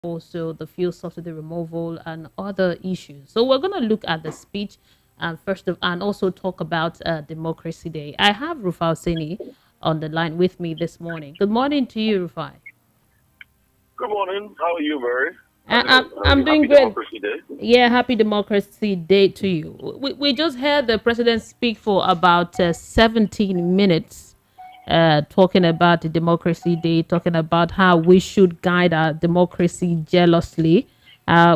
also the fuel subsidy removal and other issues. So we're going to look at the speech and and also talk about Democracy Day. I have Rufai Sini on the line with me this morning. Good morning to you, Rufai. Good morning. How are you, Mary? I'm doing Happy great. Democracy Day. Yeah, happy Democracy Day to you. We just heard the president speak for about 17 minutes, talking about the Democracy Day, talking about how we should guide our democracy jealously.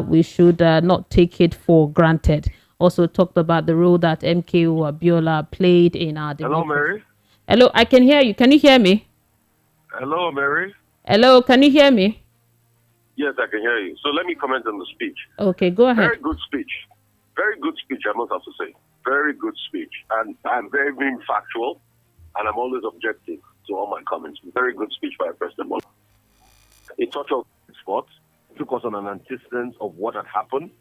We should not take it for granted. Also talked about the role that MKO Abiola played in our Hello, democracy. Mary. Hello, I can hear you. Can you hear me? Hello, Mary. Hello, can you hear me? Yes, I can hear you. So let me comment on the speech. Okay, go ahead. Very good speech. Very good speech, I must have to say. Very good speech. And I'm very being factual, and I'm always objective to all my comments. Very good speech by President Bola. It touched on spot, took us on an antecedent of what had happened.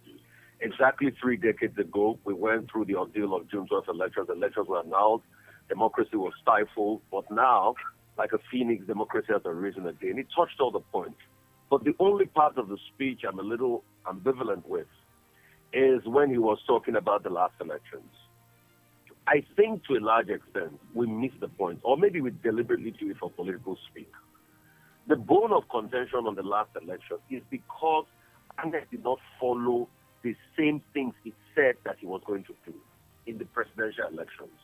Exactly 3 decades ago, we went through the ordeal of June 12th elections. Elections were annulled. Democracy was stifled. But now, like a phoenix, democracy has arisen again. It touched all the points. But the only part of the speech I'm a little ambivalent with is when he was talking about the last elections. I think to a large extent, we missed the point, or maybe we deliberately do it for political speak. The bone of contention on the last election is because INEC did not follow the same things it said that he was going to do in the presidential elections.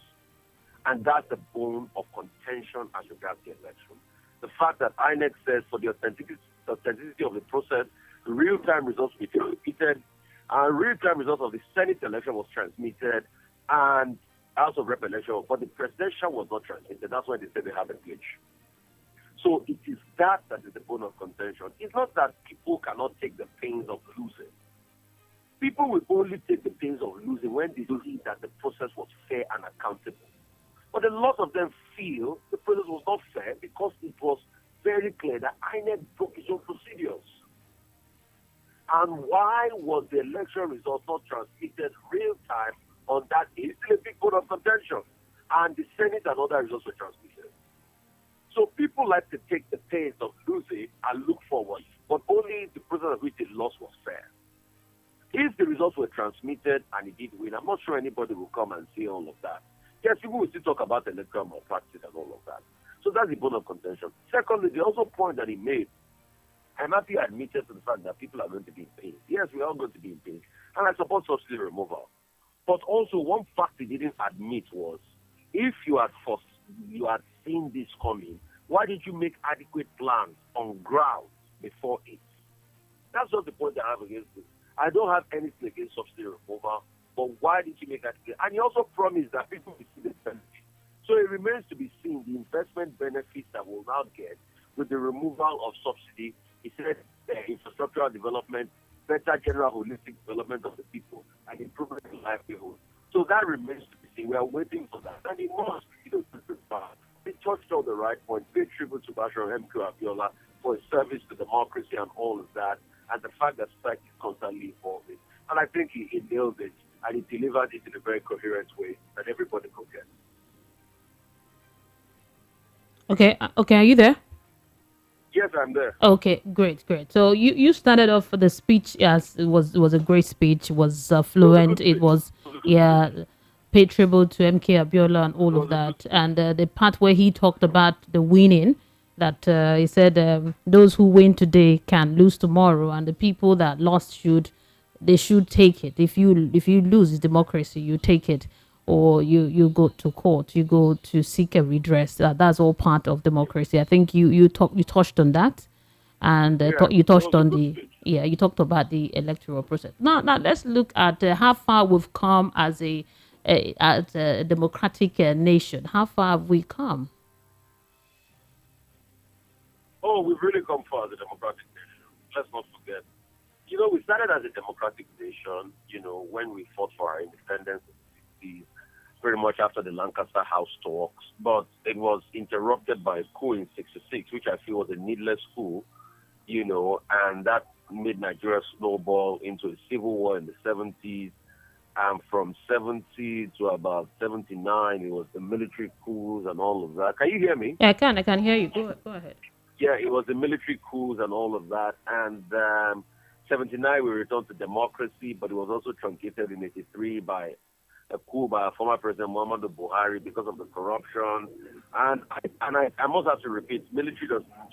And that's the bone of contention as regards the election. The fact that INEC says for the authenticity of the process, the real-time results were transmitted, and real-time results of the Senate election was transmitted, and House of Rep election, but the presidential was not transmitted. That's why they said they have a glitch. So it is that is the bone of contention. It's not that people cannot take the pains of losing. People will only take the pains of losing when they see that the process was fair and accountable. But a lot of them feel the process was not fair because it was very clear that INEC broke its own procedures. And why was the election result not transmitted real time on that day? It's still a big bone of contention. And the Senate and other results were transmitted. So people like to take the pains of losing and look forward, but only if the process of which they lost was fair. If the results were transmitted and he did win, I'm not sure anybody will come and say all of that. Yes, people will still talk about electoral malpractice and all of that. So that's the bone of contention. Secondly, the also point that he made, I'm happy admitted to the fact that people are going to be in pain. Yes, we are going to be in pain. And I support subsidy removal. But also one fact he didn't admit was, if you had seen this coming, why did you make adequate plans on ground before it? That's just the point I have against this. I don't have anything against subsidy removal, but why did you make that clear? And he also promised that people will see the benefit. So it remains to be seen the investment benefits that we'll now get with the removal of subsidy. He said infrastructural development, better general holistic development of the people, and improvement in livelihood. So that remains to be seen. We are waiting for that. And it must be He touched on the right point. Pay tribute to Bashar MQ Abiola for his service to democracy and all of that, and the fact that society is constantly evolving. And I think he nailed it, and he delivered it in a very coherent way that everybody could get. Okay, are you there? Yes, I'm there. Okay, great. So you started off the speech as it was a great speech. It was It was a good fluent. It speech. was, It was a good speech. yeah, paid tribute to MK Abiola and It all of was a good that. speech. And the part where he talked about the winning, that he said those who win today can lose tomorrow, and the people that lost should take it. If you lose, it's democracy. You take it, or you go to court. You go to seek a redress. That's all part of democracy. I think you touched on that, and Yeah, you it touched was a on good the speech. yeah, you talked about the electoral process. Now let's look at how far we've come as a democratic nation. How far have we come? Oh, we've really come far as a democratic nation. Let's not forget. We started as a democratic nation, when we fought for our independence in the 60s, pretty much after the Lancaster House talks. But it was interrupted by a coup in 66, which I feel was a needless coup, and that made Nigeria snowball into a civil war in the 70s. And from 70 to about 79, it was the military coups and all of that. Can you hear me? Yeah, I can hear you. Go ahead. Yeah, it was the military coups and all of that. And 79, we returned to democracy, but it was also truncated in 83 by a coup by former President Muhammadu Buhari because of the corruption. I must have to repeat, military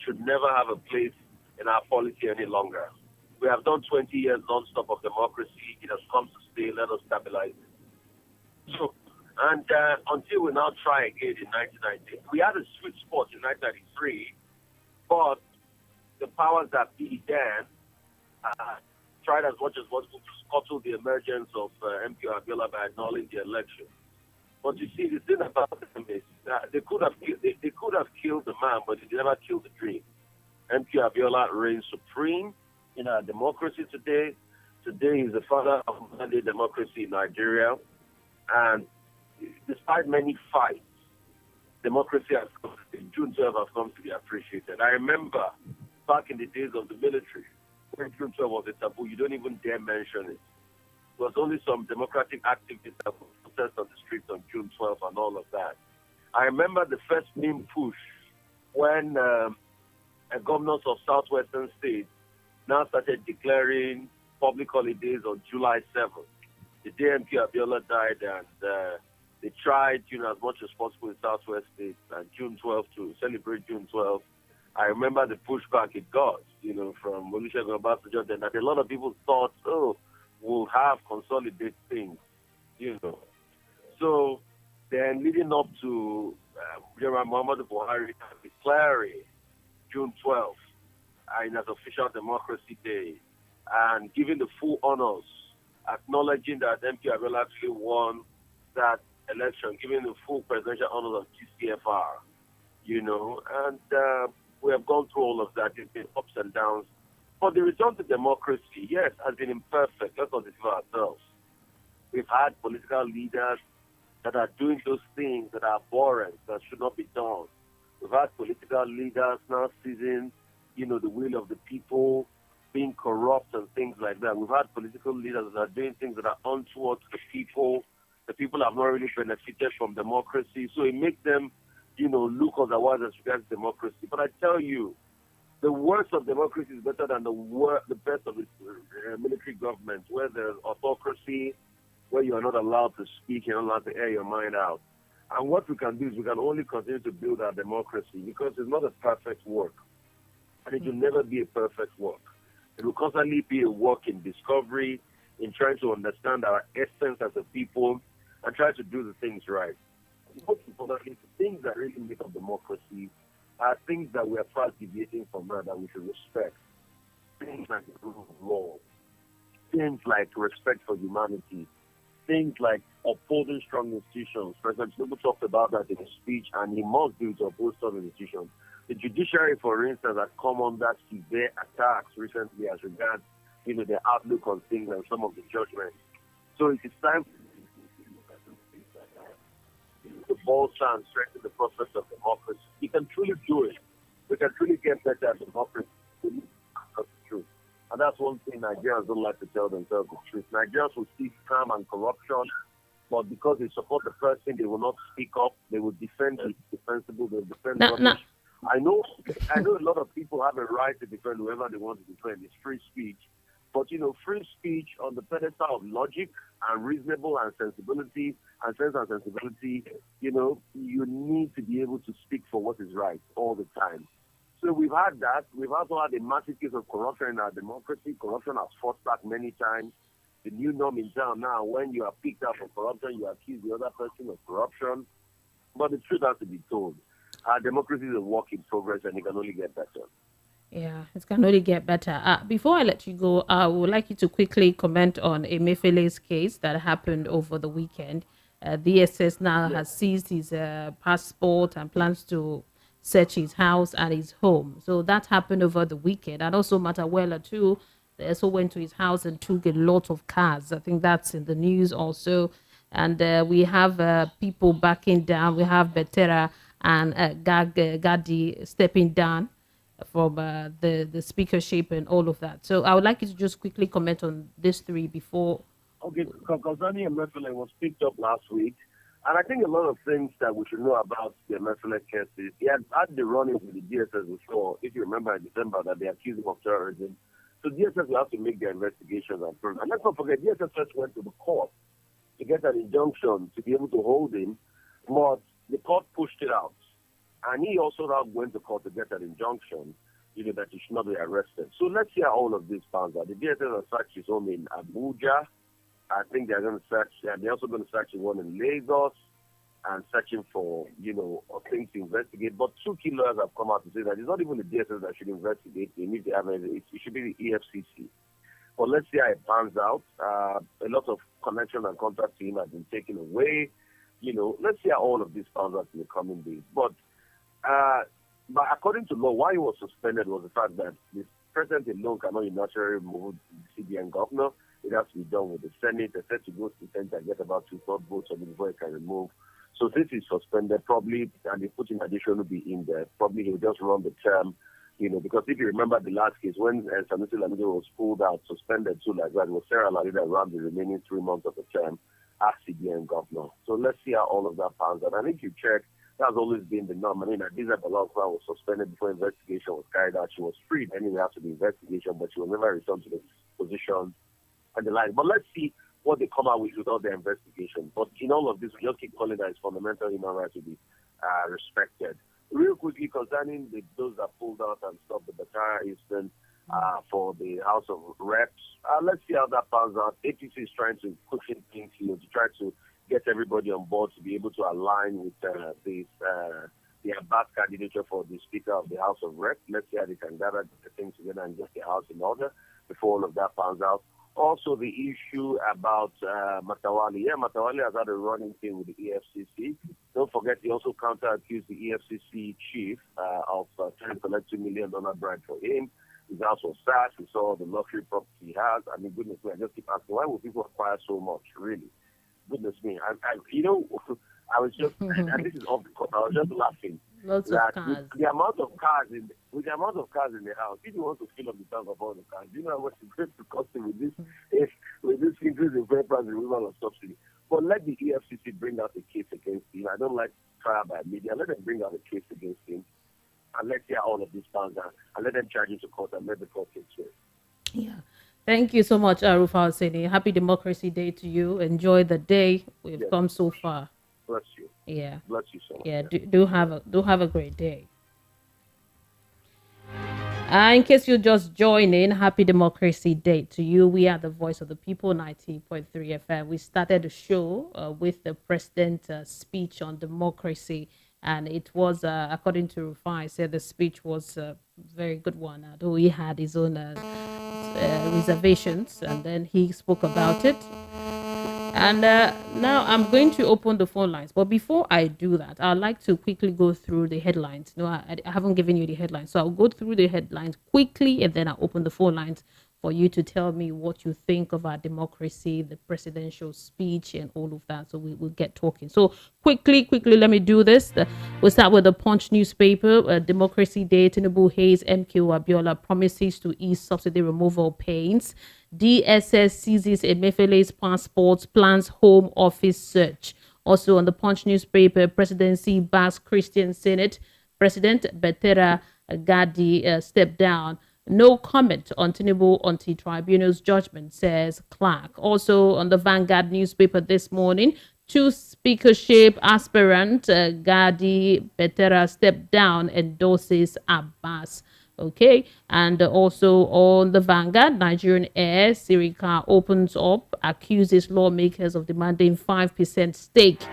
should never have a place in our policy any longer. We have done 20 years non-stop of democracy. It has come to stay. Let us stabilize it. So, and until we now try again in 1990, we had a sweet spot in 1993, but the powers that be then uh, tried as much as possible to scuttle the emergence of MQ Abiola by annulling the election. But you see, the thing about them is they could have they could have killed the man, but they never killed the dream. MQ Abiola reigns supreme in our democracy today. Today is the father of modern democracy in Nigeria, and despite many fights, democracy has come, June 12 has come to be appreciated. I remember back in the days of the military, when June 12 was a taboo, you don't even dare mention it. It was only some democratic activists that would protest on the streets on June 12 and all of that. I remember the first meme push when governors of southwestern states now started declaring public holidays on July 7th, the day MK Abiola died, and they tried, as much as possible in southwest states and June 12th to celebrate June 12th. I remember the pushback it got, from Olusegun Obasanjo, then that a lot of people thought, oh, we'll have consolidate things, So then leading up to General Muhammadu Buhari declaring June 12th in as official democracy day and giving the full honors, acknowledging that MK Abiola actually won that election, giving the full presidential honors of GCFR, and we have gone through all of that. It's been ups and downs. But the return to democracy, yes, has been imperfect. Let's not deceive ourselves. We've had political leaders that are doing those things that are abhorrent, that should not be done. We've had political leaders now seizing, the will of the people, being corrupt and things like that. We've had political leaders that are doing things that are untoward to the people. The people have not really benefited from democracy. So it makes them, look otherwise as regards democracy. But I tell you, the worst of democracy is better than the best of the military government, where there's autocracy, where you are not allowed to speak, you're not allowed to air your mind out. And what we can do is we can only continue to build our democracy because it's not a perfect work. And it will never be a perfect work. It will constantly be a work in discovery, in trying to understand our essence as a people and try to do the things right. Most importantly, the things that really make up democracy are things that we are fast deviating from that we should respect. Things like the rule of law, things like respect for humanity, things like upholding strong institutions. President Tinubu talked about that in his speech, and he must do to uphold strong institutions. The judiciary, for instance, has come under severe attacks recently as regards, their outlook on things and some of the judgments. So it is time to bolster and strengthen the process of democracy. We can truly do it. We can truly get better at democracy. That's the truth. And that's one thing Nigerians don't like to tell themselves the truth. Nigerians will see scam and corruption, but because they support the person, they will not speak up. They will defend the defensible. They will defend Now, rubbish. I know a lot of people have a right to defend whoever they want to defend. It's free speech. But, free speech on the pedestal of logic and reasonable and sensibility and sense and sensibility, you need to be able to speak for what is right all the time. So we've had that. We've also had a massive case of corruption in our democracy. Corruption has fought back many times. The new norm in town now, when you are picked up for corruption, you accuse the other person of corruption. But the truth has to be told. Our democracy is a work in progress and it can only get better. yeah, it can only get better. Before I let you go, I would like you to quickly comment on Emefiele's case that happened over the weekend. DSS now Yes. has seized his passport and plans to search his house and his home. So that happened over the weekend. And also Matawela too. They also went to his house and took a lot of cars. I think that's in the news also. And we have people backing down. We have Betera and Gadi stepping down from the speakership and all of that. So I would like you to just quickly comment on these three before. Okay, Concerning Emefiele was picked up last week. And I think a lot of things that we should know about the Emerson case is he had the run-ins with the DSS before, if you remember in December, that they accused him of terrorism. So DSS will have to make their investigations and prove. And let's not forget, DSS first went to the court to get an injunction to be able to hold him, but the court pushed it out. And he also now went to court to get an injunction, that he should not be arrested. So let's see how all of this pans out. The DSS has searched his home in Abuja. I think they're going to search, and they're also going to search one in Lagos and searching for, things to investigate. But two key lawyers have come out to say that it's not even the DSS that should investigate him. If they have it should be the EFCC. But let's see how it pans out. A lot of connection and contact to him has been taken away. Let's see how all of this pans out in the coming days. But according to law, why he was suspended was the fact that the president alone cannot unilaterally remove the CBN governor. It has to be done with the Senate. They said to go to the Senate and get about 2/3 votes on it before it can remove. So this is suspended probably, and they put in addition to be in there. Probably he'll just run the term, because if you remember the last case when Sanusi Lamido was pulled out, suspended too like that, it was Sarah Lalida around the remaining 3 months of the term as CBN governor. So let's see how all of that pans out. And if you check, that's always been the norm. I mean, Adiza Balakwa was suspended before investigation was carried out. She was freed anyway after the investigation, but she will never return to the position and the like. But let's see what they come out with without the investigation. But in all of this, we just keep calling that it's fundamental human right to be respected. Real quickly, concerning those that pulled out and stopped the Bakara Eastern for the House of Reps, let's see how that pans out. APC is trying to push in things to try to get everybody on board to be able to align with the Abbas candidature for the Speaker of the House of Reps. Let's see how they can gather the things together and get the House in order before all of that pans out. Also, the issue about Matawali. Yeah, Matawali has had a running thing with the EFCC. Don't forget, he also counter-accused the EFCC chief of trying to collect $2 million bribe for him. His house was stashed. We saw the luxury property he has. I mean, goodness me, I just keep asking, why would people acquire so much, really? Goodness me. I was just, and this is off the court, I was just laughing. Lots of cars. With the amount of cars in the house, if you want to fill up the tank of all the cars, you know how much it's going to cost him with this increase in fuel price and removal of subsidy. But let the EFCC bring out a case against him. I don't like trial by media. Let them bring out a case against him, and let's hear all of this pans out, and let them charge him to court and let the court take care. Yeah. Thank you so much, Rufai. Happy Democracy Day to you. Enjoy the day. We've come so far. Bless you. Yeah. Bless you so much. Yeah. Do have a great day. In case you're just joining, happy Democracy Day to you. We are the voice of the people, 90.3 FM. We started the show with the president's speech on democracy. And it was, according to Rufai, said the speech was a very good one, though he had his own reservations. And then he spoke about it. And now I'm going to open the phone lines. But before I do that, I'd like to quickly go through the headlines. No, I haven't given you the headlines. So I'll go through the headlines quickly, and then I'll open the phone lines for you to tell me what you think of our democracy, the presidential speech, and all of that. So we will get talking. So quickly, let me do this. We'll start with the Punch newspaper. Democracy Day, Tinubu Hayes, MQ Abiola promises to ease subsidy removal pains. DSS seizes Emefiele's passports, plans home office search. Also on the Punch newspaper, presidency backs Christian Senate. President Betera Gadi stepped down. No comment on Tinubu anti-tribunal's judgment, says Clark. Also on the Vanguard newspaper this morning, two speakership aspirant Gadi Betera stepped down, endorses Abbas. Okay, and also on the Vanguard, Nigerian Air, Sirika opens up, accuses lawmakers of demanding 5% stake.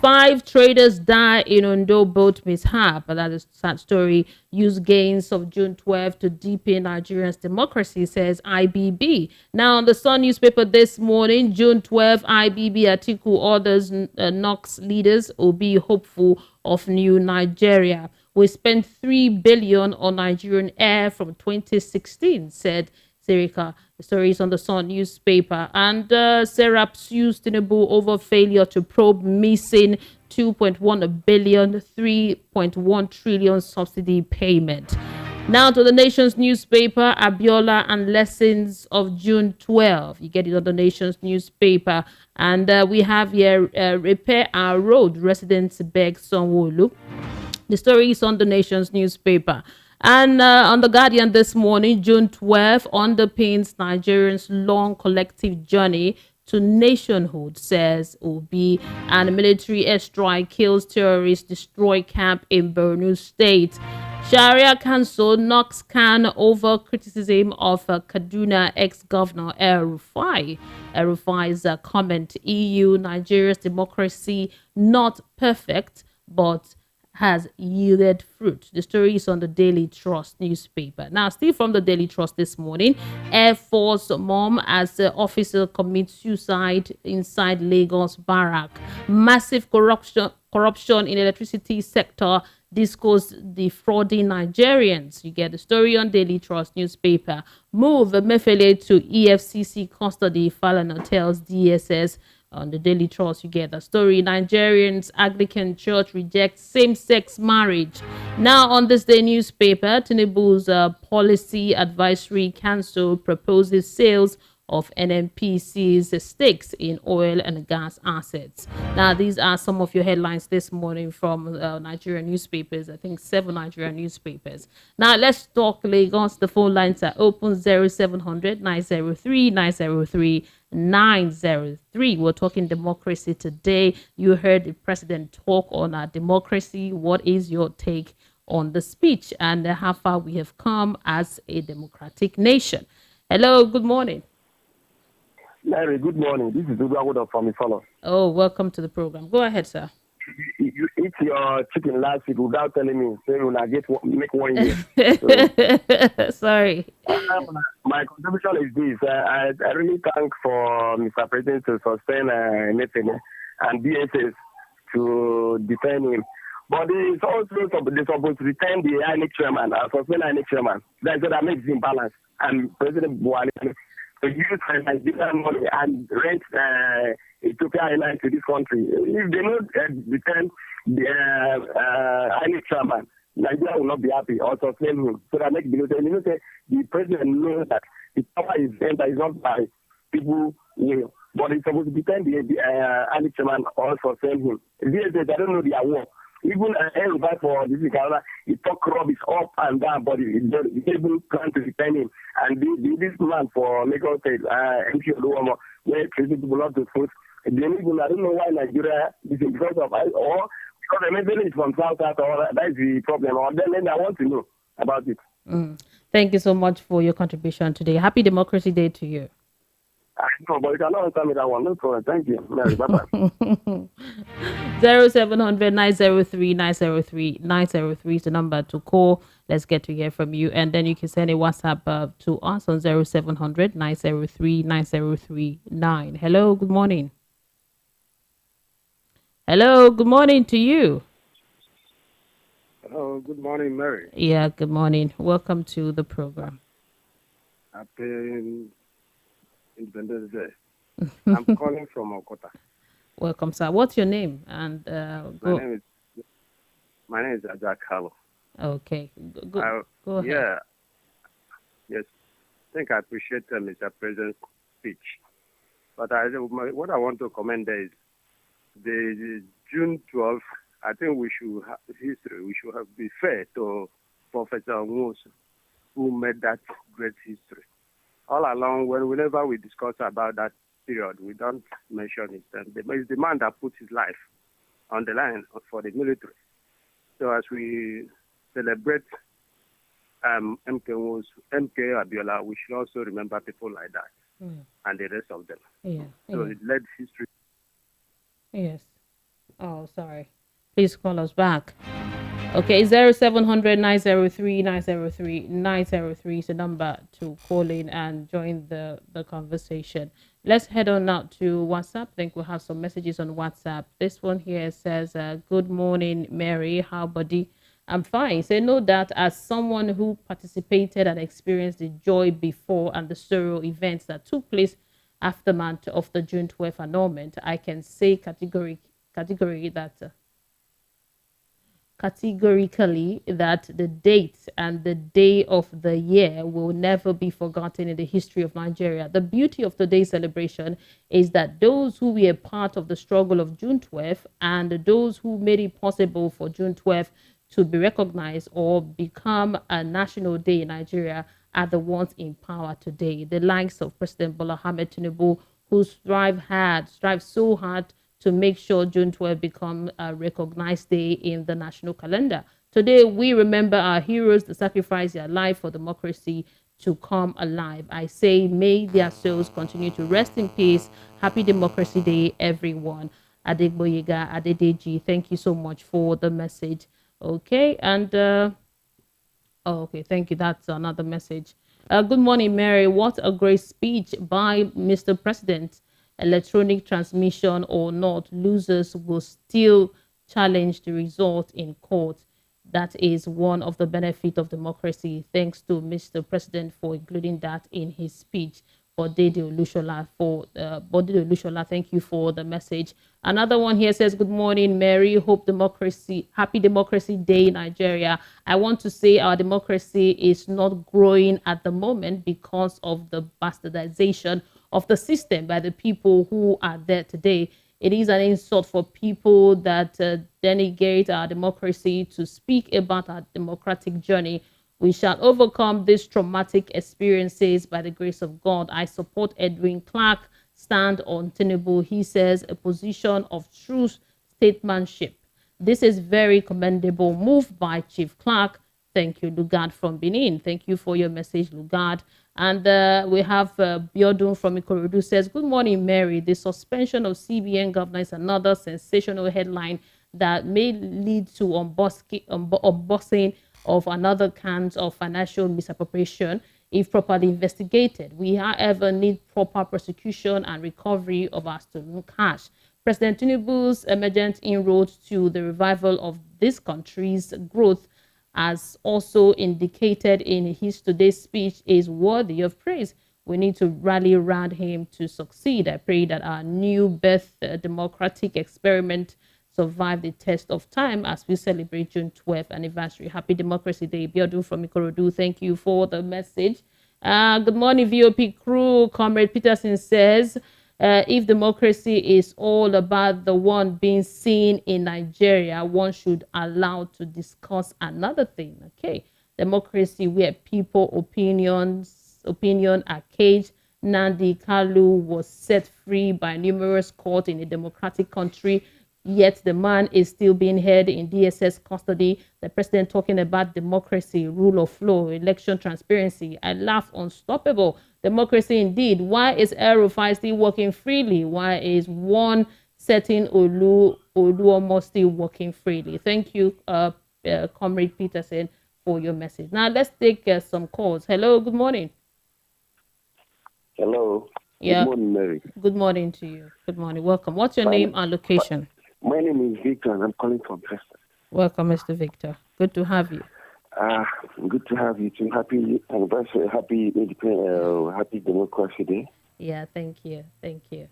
5 traders die in Ondo boat mishap. That is a sad story. Use gains of June 12 to deepen Nigeria's democracy, says IBB. Now, on the Sun newspaper this morning, June 12, IBB article orders knocks leaders will be hopeful of new Nigeria. We spent $3 billion on Nigerian Air from 2016, said Sirika. The story is on the Sun newspaper. And Serap sues Tinubu over failure to probe missing 2.1 billion, 3.1 trillion subsidy payment. Now to the Nation's newspaper, Abiola and lessons of June 12. You get it on the Nation's newspaper. And we have here, repair our road, residents beg Sanwo-Olu. The story is on the Nation's newspaper. And on The Guardian this morning, June 12, underpins Nigerians' long collective journey to nationhood, says Obi. And military airstrike kills terrorists, destroy camp in Borno State. Sharia Council knocks can over criticism of Kaduna ex-governor Rufai. Rufai's comment, EU, Nigeria's democracy not perfect, but has yielded fruit. The story is on the Daily Trust newspaper. Now, still from the Daily Trust this morning, Air Force mom as the officer commits suicide inside Lagos barrack. Massive corruption in electricity sector discos defrauding Nigerians. You get the story on Daily Trust newspaper. Move Mefele to EFCC custody, Falana tells DSS. On the Daily Trust, you get the story. Nigerians Anglican Church rejects same-sex marriage. Now, on this day newspaper, Tinubu's Policy Advisory Council proposes sales of NNPC's stakes in oil and gas assets. Now, these are some of your headlines this morning from Nigerian newspapers. I think 7 Nigerian newspapers. Now, let's talk Lagos. The phone lines are open 0700 903 903 903. We're talking democracy today. You heard the president talk on our democracy. What is your take on the speech and how far we have come as a democratic nation? Hello, good morning. Mary, good morning. This is Udawoda from Ifalo. Oh, welcome to the program. Go ahead, sir. You eat your chicken last week without telling me. So you make 1 year. So, sorry. My contribution is this. I really thank for Mr. President to sustain Netene and DSS to defend him. But it's also they're supposed to return the INEC chairman and suspend INEC chairman. That's what makes it imbalance. And President Buhari to use Nigerian money and rent Ethiopia Airlines to this country. If they don't return the INEC chairman, Nigeria will not be happy or sustain him. So that makes the president knows that the power is entered is not by people will. But he's supposed to defend the INEC chairman or sustain him. I don't know their work. Even Rufai for this Canada, he talk rubbish up and down, but he even plan to defend him. And this man for Lagos State, MP Oluomo, where treating people not to foot, I don't know why Nigeria is because of or because maybe it's from South, or that is the problem. Or then I want to know about it. Thank you so much for your contribution today. Happy Democracy Day to you. I know, but you cannot answer me that one. No problem. Thank you. Mary, bye-bye. 0700 903 903 903 is the number to call. Let's get to hear from you. And then you can send a WhatsApp to us on 0700 903 903 9. Hello, good morning. Hello, good morning to you. Hello, good morning, Mary. Yeah, good morning. Welcome to the program. Happy Independence Day. I'm calling from Okota. Welcome, sir. What's your name? And my name is Ajak Halo. Okay. Go ahead. Yeah. Yes. I think I appreciate Mr. President's speech. But what I want to comment there is the June 12th, I think we should have history. We should have be fair to Professor Nwosu, who made that great history. All along, whenever we discuss about that period, we don't mention it. And it's the man that put his life on the line for the military. So as we celebrate MK Abiola, we should also remember people like that and the rest of them. So it led history. Yes. Oh, sorry. Please call us back. Okay, 0700 903 903 903 is the number to call in and join the conversation. Let's head on now to WhatsApp. I think we'll have some messages on WhatsApp. This one here says, good morning, Mary. How buddy? I'm fine. Say no doubt as someone who participated and experienced the joy before and the sorrow events that took place aftermath of the June 12th annulment, I can say category that categorically that the date and the day of the year will never be forgotten in the history of Nigeria. The beauty of today's celebration is that those who were part of the struggle of June 12th and those who made it possible for June 12th to be recognized or become a national day in Nigeria are the ones in power today. The likes of President Bola Ahmed Tinubu, who strive so hard to make sure June 12 become a recognized day in the national calendar. Today, we remember our heroes that sacrificed their life for democracy to come alive. I say, may their souls continue to rest in peace. Happy Democracy Day, everyone. Adegboyega, Adedeji, thank you so much for the message. Okay, and oh, okay, thank you. That's another message. Good morning, Mary. What a great speech by Mr. President. Electronic transmission or not, losers will still challenge the result in court. That is one of the benefits of democracy. Thanks to Mr. President for including that in his speech. Bodide Olushola, thank you for the message. Another one here says, good morning, Mary. Happy Democracy Day, Nigeria. I want to say our democracy is not growing at the moment because of the bastardization of the system by the people who are there today. It is an insult for people that denigrate our democracy to speak about our democratic journey. We shall overcome these traumatic experiences by the grace of God. I support Edwin Clark stand on Tinubu. He says a position of true statesmanship. This is very commendable move by Chief Clark. Thank you, Lugard from Benin. Thank you for your message, Lugard. And we have Biodun from Ikorodu says, good morning, Mary. The suspension of CBN governor is another sensational headline that may lead to unboxing of another count of financial misappropriation if properly investigated. We, however, need proper prosecution and recovery of our stolen cash. President Tinubu's emergent inroads to the revival of this country's growth, as also indicated in his today's speech, is worthy of praise. We need to rally around him to succeed. I pray that our new birth democratic experiment survive the test of time as we celebrate June 12th anniversary. Happy Democracy Day. Biodun from Ikorodu, thank you for the message. Good morning, VOP crew. Comrade Peterson says, if democracy is all about the one being seen in Nigeria, one should allow to discuss another thing. Okay, democracy where people opinion are caged. Nandi Kalu was set free by numerous courts in a democratic country, yet the man is still being held in DSS custody. The president talking about democracy, rule of law, election transparency. I laugh. Unstoppable. Democracy indeed. Why is Rufai still working freely? Why is one certain Oluomo still working freely? Thank you, Comrade Peterson, for your message. Now let's take some calls. Hello, good morning. Hello. Yeah. Good morning, Mary. Good morning to you. Good morning. Welcome. What's your name and location? My name is Victor, and I'm calling from Preston. Welcome, Mr. Victor. Good to have you. Good to have you too. Happy anniversary, happy Democracy Day. Yeah, thank you. Thank you.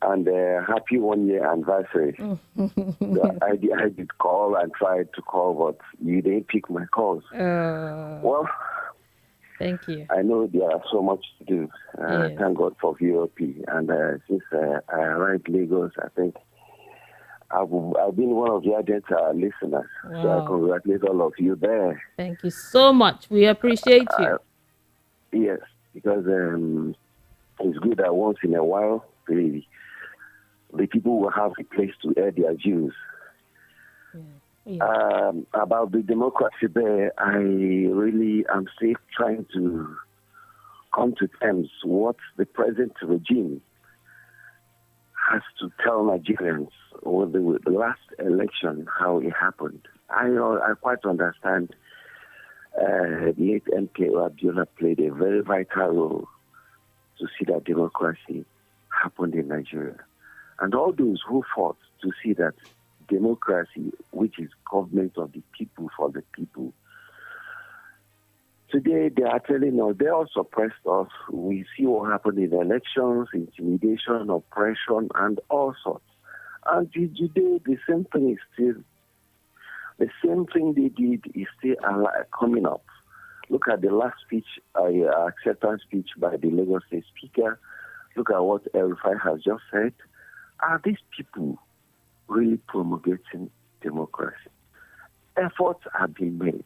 And happy 1 year anniversary. I did call and tried to call, but you didn't pick my calls. Well, thank you. I know there are so much to do. Yes. Thank God for VOP. And since I arrived Lagos, I think I've been one of the ardent listeners. Wow. So I congratulate all of you there. Thank you so much. We appreciate you. Yes, because it's good that once in a while the people will have a place to air their views. Yeah. About the democracy there, I really am still trying to come to terms what the present regime has to tell Nigerians over the last election, how it happened. I quite understand the late MK Abiola played a very vital role to see that democracy happened in Nigeria. And all those who fought to see that democracy, which is government of the people for the people, today they are telling us, they all suppressed us. We see what happened in elections, intimidation, oppression, and all sorts. And today the same thing is still The same thing they did is still coming up. Look at the last speech, acceptance speech by the Lagos State Speaker. Look at what Rufai has just said. Are these people really promulgating democracy? Efforts have been made.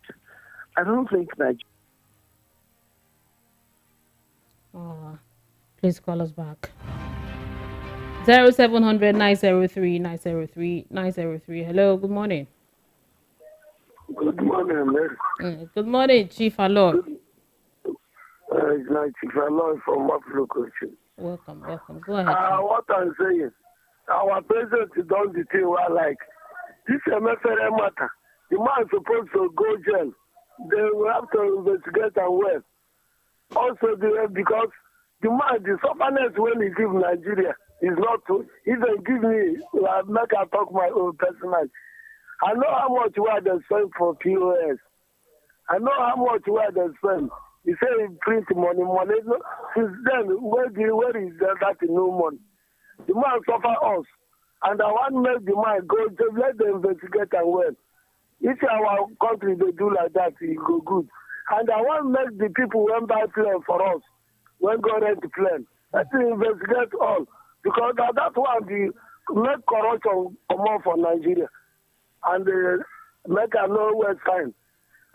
I don't think Nigeria. Please call us back. 0700 903 903 903. Hello, good morning. Good morning, man. Good morning, Chief Alor. It's like Chief Alor from Buffalo Coaching. Welcome. Go ahead. What I'm saying, our president is done the thing where, like, this MFR matter. The man is supposed to go jail. They will have to investigate and well. Also, because the man, the sufferness when he give Nigeria is not to even give me, make I talk my own personal. I know how much where they spend for POS. I know how much where they spend. He say he print money. Since then, where is that no money? The man suffer us. And I want to make the man go to let them investigate and well. If our country they do like that, it go good. And I want to make the people when buy plane for us, when go rent the plane. Let them investigate all. Because that's why the make corruption come on for Nigeria. And make a no West time.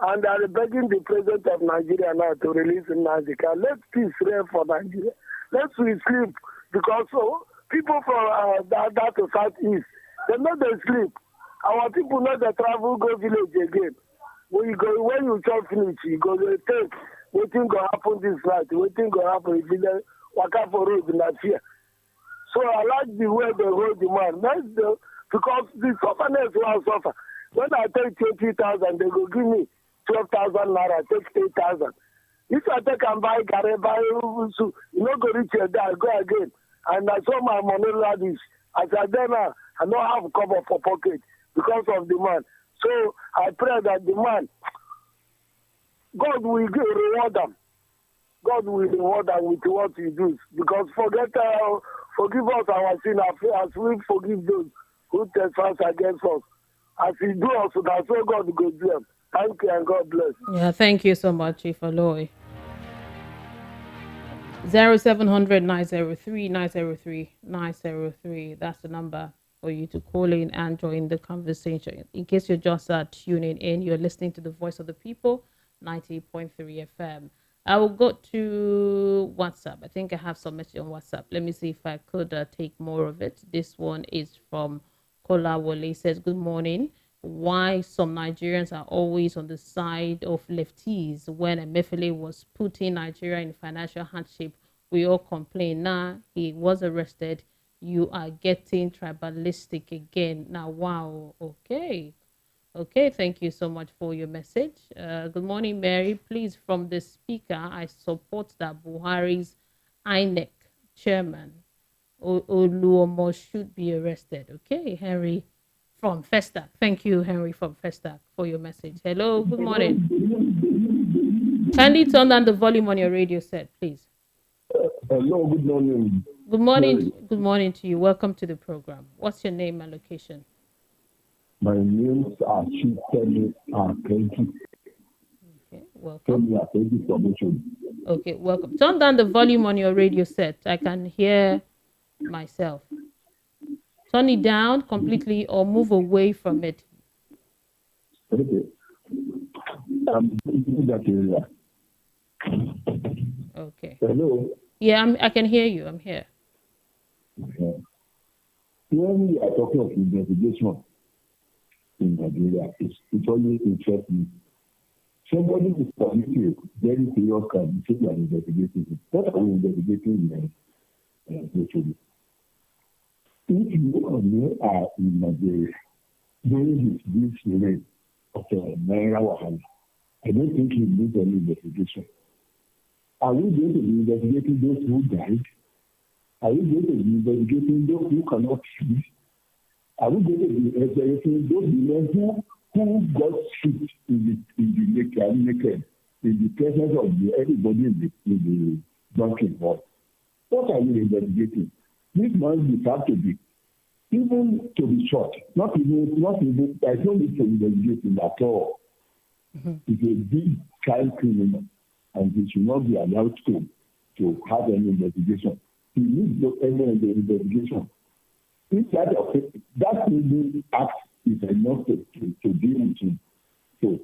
And they're begging the president of Nigeria now to release Nigeria. Let peace reign for Nigeria. Let's we sleep. Because people from that to southeast, they know they sleep. Our people know they travel, go village again. When you chop finish, you go to take waiting go happen this night, waiting go happen if you walk up for road in that fear. So I like the way they hold the man. Because the sufferness will suffer. When I take 20,000, they go give me 12,000 naira, take 8,000. If I take and buy Gare, buy you know go reach your dad, go again. And I saw my money like this. As I then I don't have cover for pocket because of the man. So I pray that the man, God will reward them. God will reward them with what he does. Because forgive us our sin as we forgive those who trespass against us. As he do us, that's what God will do them. Thank you and God bless. Yeah, thank you so much, Chief Aloy. 0700 903 903 903. That's the number for you to call in and join the conversation. In case you're just tuning in, you're listening to the Voice of the People, 90.3 FM. I will go to WhatsApp. I think I have some message on WhatsApp. Let me see if I could take more of it. This one is from Kola Wole. Says, good morning. Why some Nigerians are always on the side of lefties when Emefiele was putting Nigeria in financial hardship? We all complain. Now he was arrested. You are getting tribalistic again. Now, wow. Okay. Thank you so much for your message. Good morning, Mary. Please, from the speaker, I support that Buhari's INEC chairman, Oluomo, should be arrested. Okay, Henry from Festac. Thank you, Henry from Festac, for your message. Hello, good morning. Kindly turn down the volume on your radio set, please. Hello, good morning. Good morning. Good morning to you. Welcome to the program. What's your name and location? My name is Ashitemi Akenji. Okay, welcome. Okay, welcome. Turn down the volume on your radio set. I can hear myself. Turn it down completely or move away from it. Okay. I'm in that area. Okay. Hello. Yeah, I can hear you. I'm here. Okay. When we are talking of investigation in Nigeria, it always interests me. Somebody is committed very serious crime, you say you are investigating. What are we investigating in if you are in Nigeria, during this rate of Naira Wahala, I don't think you need any investigation. Are we going to be investigating those who died? Are we going to be investigating those who cannot see? Are we going to be investigating those women who got shot in the presence of everybody in the banking hall? What are we investigating? This man will have to be even to be shot, there's no need to investigate him at all. It's a big child criminal, and he should not be allowed to have any investigation. He needs no any investigation. If that illegal act is enough to deal with him. So,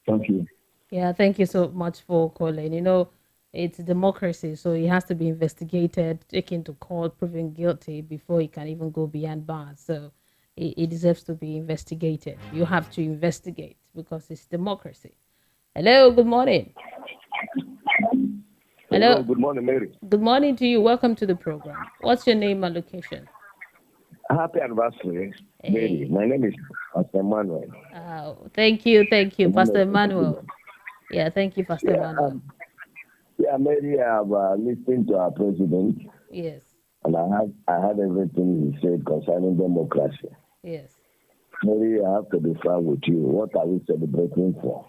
thank you. Yeah, thank you so much for calling. It's democracy, so he has to be investigated, taken to court, proven guilty before he can even go beyond bars. So it deserves to be investigated. You have to investigate because it's democracy. Hello, good morning. Hello. Good morning, Mary. Good morning to you. Welcome to the program. What's your name and location? Happy anniversary, Mary. My name is Pastor Emmanuel. Thank you, Pastor Emmanuel. Yeah, thank you, Pastor Emmanuel. Mary, I have listened to our president. Yes. And I had everything he said concerning democracy. Yes. Mary, I have to be frank with you. What are we celebrating for?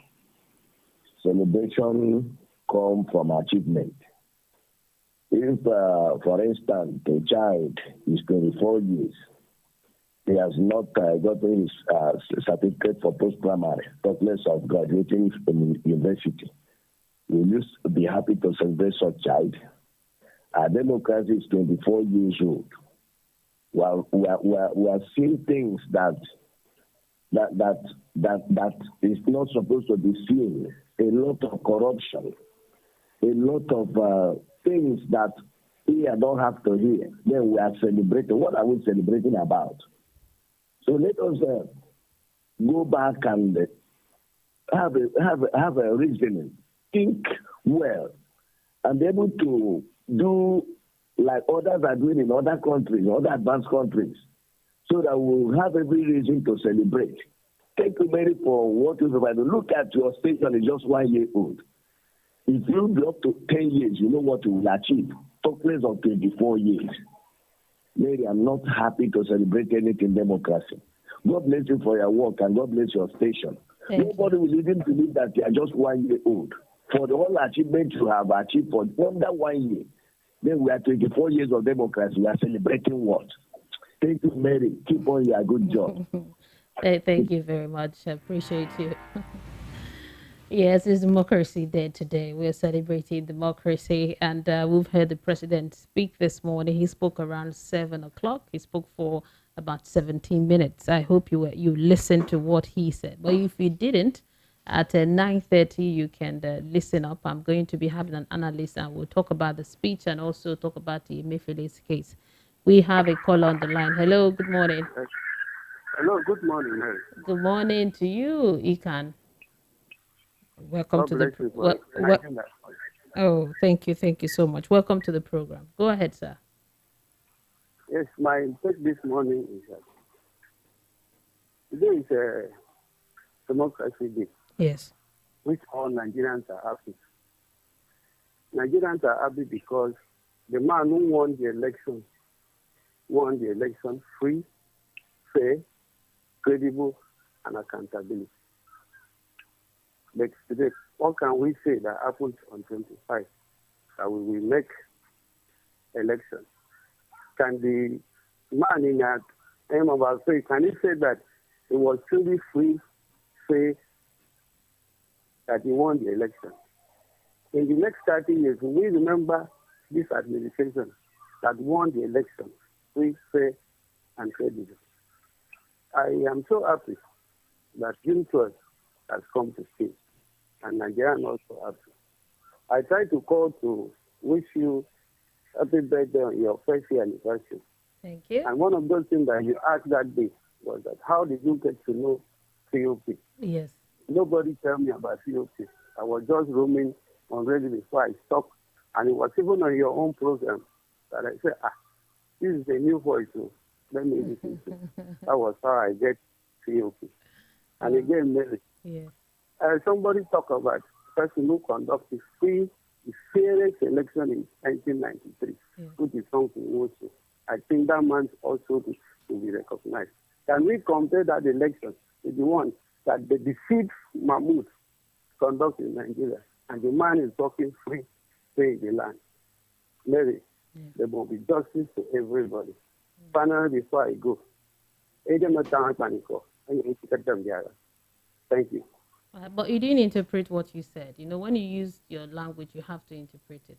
Celebration come from achievement. If, for instance, a child is 24 years, he has not gotten his certificate for post-primary, talk less of graduating from university, will you be happy to celebrate such child? Our democracy is 24 years old. Well, we are seeing things that is not supposed to be seen. A lot of corruption, a lot of things that we don't have to hear. Then we are celebrating. What are we celebrating about? So let us go back and have a reasoning, think well, and be able to do like others are doing in other countries, other advanced countries, so that we'll have every reason to celebrate. Thank you, Mary, for what you provide. Look at your station, is just 1 year old. If you be up to 10 years, you know what you will achieve. Talk less of 24 years. Mary, I'm not happy to celebrate anything democracy. God bless you for your work and God bless your station. Nobody will even believe that you are just 1 year old. For the whole achievement you have achieved for under 1 year, then we are 24 years of democracy. We are celebrating what? Thank you, Mary. Keep on your good job. Thank you very much. I appreciate you. Yes, it's Democracy Day today. We're celebrating democracy, and we've heard the president speak this morning. He spoke around 7 o'clock. He spoke for about 17 minutes. I hope you listened to what he said. But if you didn't, at 9:30, you can listen up. I'm going to be having an analyst, and we'll talk about the speech and also talk about the Emefiele's case. We have a caller on the line. Hello, good morning. Hello, good morning, Mary. Good morning to you, Ikan. Welcome to the oh, thank you so much. Welcome to the program. Go ahead, sir. Yes, my take this morning is that today is a democracy day. Yes. Which all Nigerians are happy. Nigerians are happy because the man who won the election free, fair, credible, and accountability. But today, what can we say that happens on 25? That we will make elections. Can the man in that aim of our faith, can he say that it was truly free, fair, that he won the election? In the next 30 years, we remember this administration that won the election, free, fair, and credible. I am so happy that June 12th has come to stay, and Nigerian also happy. I try to call to wish you happy birthday on your first year anniversary. Thank you. And one of those things that you asked that day was that how did you get to know COP? Yes. Nobody tell me about COP. I was just roaming on radio before I stopped, and it was even on your own program that I said, this is a new voice, so let me listen to it. That was how I get COP. And again, Mary, yes. Somebody talk about person who conducted the fairest election in 1993, which is something also. I think that man also to be recognized. Can we compare that election with the one that the deceived Mahmoud conducted in Nigeria, and the man is talking free, fair in the land? Mary, there will be justice to everybody. Finally, before I go, Thank you. But you didn't interpret what you said. You know, when you use your language, you have to interpret it.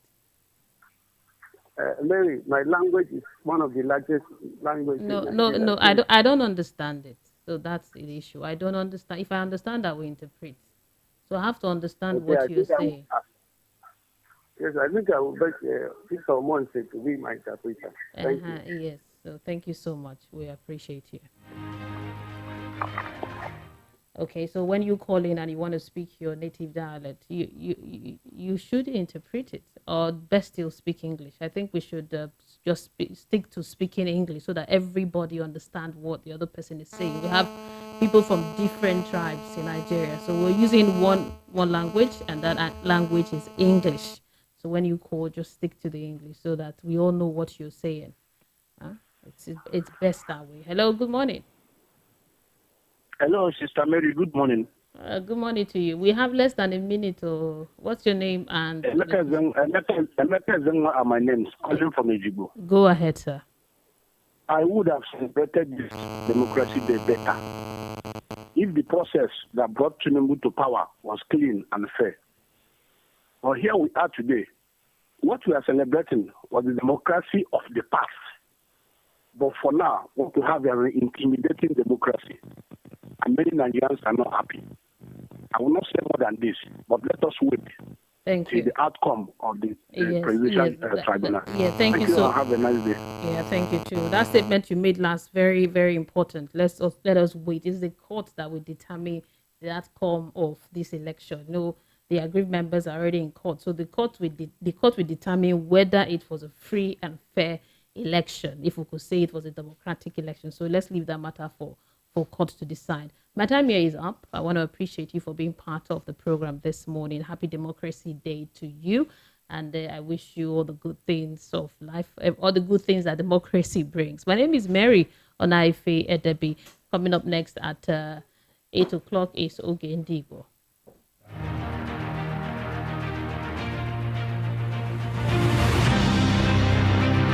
Mary, my language is one of the largest languages in No, no, Nigeria. no. I don't understand it. So that's the issue. I don't understand. If I understand, I will interpret. So I have to understand Okay, what I you're think saying. yes, I think I will bet Mr. Monse to be my interpreter. Thank you. Yes. So thank you so much. We appreciate you. Okay, so when you call in and you want to speak your native dialect, you should interpret it, or best still speak English. I think we should just stick to speaking English so that everybody understand what the other person is saying. We have people from different tribes in Nigeria, so we're using one language, and that language is English. So when you call, just stick to the English so that we all know what you're saying. Huh? It's best that way. Hello, good morning. Hello, Sister Mary. Good morning. Good morning to you. We have less than a minute. What's your name and Emeka Zengwa are my names, calling from Ejibo. Go ahead, sir. I would have celebrated this democracy day better if the process that brought Tinubu to power was clean and fair. But here we are today. What we are celebrating was the democracy of the past. But for now, what we have is an intimidating democracy. And many Nigerians are not happy. I will not say more than this, but let us wait Thank to you. the outcome of the presidential tribunal. Thank you so. Have a nice day. Yeah, thank you too. That statement you made last, very, very important. Let us wait. It's the court that will determine the outcome of this election. No, the aggrieved members are already in court, so the court will determine whether it was a free and fair election. If we could say it was a democratic election, so let's leave that matter for court to decide. My time here is up. I want to appreciate you for being part of the program this morning. Happy Democracy Day to you. And I wish you all the good things of life, all the good things that democracy brings. My name is Mary Onaife Edebi. Coming up next at 8 o'clock is Oge Ndigo.